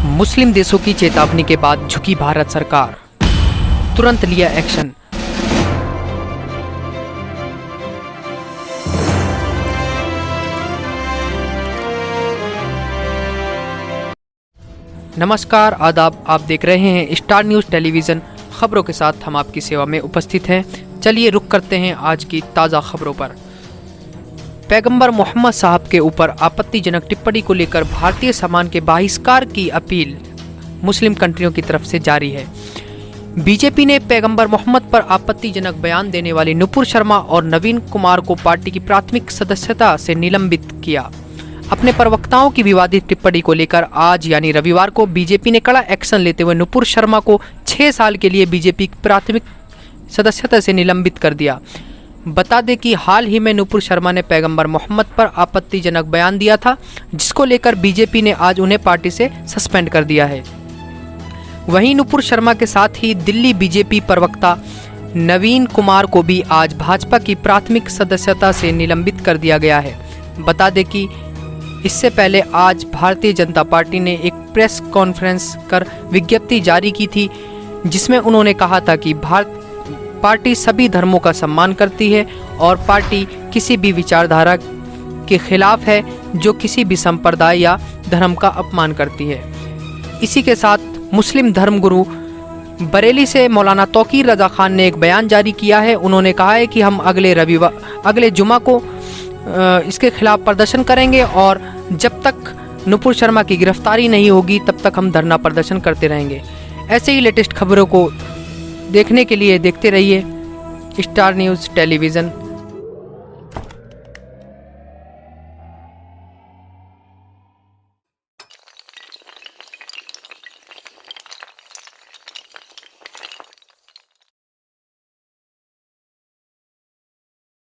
मुस्लिम देशों की चेतावनी के बाद झुकी भारत सरकार, तुरंत लिया एक्शन। नमस्कार, आदाब। आप देख रहे हैं स्टार न्यूज़ टेलीविज़न। खबरों के साथ हम आपकी सेवा में उपस्थित हैं। चलिए रुक करते हैं आज की ताज़ा खबरों पर। पैगंबर मोहम्मद साहब के ऊपर आपत्तिजनक टिप्पणी को लेकर भारतीय सामान के बहिष्कार की अपील मुस्लिम कंट्रियों की तरफ से जारी है। बीजेपी ने पैगंबर मोहम्मद पर आपत्तिजनक बयान देने वाले नुपुर शर्मा और नवीन कुमार को पार्टी की प्राथमिक सदस्यता से निलंबित किया। अपने प्रवक्ताओं की विवादित टिप्पणी को लेकर आज यानी रविवार को बीजेपी ने कड़ा एक्शन लेते हुए नुपुर शर्मा को 6 साल के लिए बीजेपी की प्राथमिक सदस्यता से निलंबित कर दिया। बता दें कि हाल ही में नुपुर शर्मा ने पैगंबर मोहम्मद पर आपत्तिजनक बयान दिया था, जिसको लेकर बीजेपी ने आज उन्हें पार्टी से सस्पेंड कर दिया है। वहीं नुपुर शर्मा के साथ ही दिल्ली बीजेपी प्रवक्ता नवीन कुमार को भी आज भाजपा की प्राथमिक सदस्यता से निलंबित कर दिया गया है। बता दें कि इससे पहले आज भारतीय जनता पार्टी ने एक प्रेस कॉन्फ्रेंस कर विज्ञप्ति जारी की थी, जिसमें उन्होंने कहा था कि पार्टी सभी धर्मों का सम्मान करती है और पार्टी किसी भी विचारधारा के खिलाफ है जो किसी भी संप्रदाय या धर्म का अपमान करती है। इसी के साथ मुस्लिम धर्मगुरु बरेली से मौलाना तौकीर रजा खान ने एक बयान जारी किया है। उन्होंने कहा है कि हम अगले जुमा को इसके खिलाफ प्रदर्शन करेंगे और जब तक नुपुर शर्मा की गिरफ्तारी नहीं होगी तब तक हम धरना प्रदर्शन करते रहेंगे। ऐसे ही लेटेस्ट खबरों को देखने के लिए देखते रहिए स्टार न्यूज़ टेलीविज़न।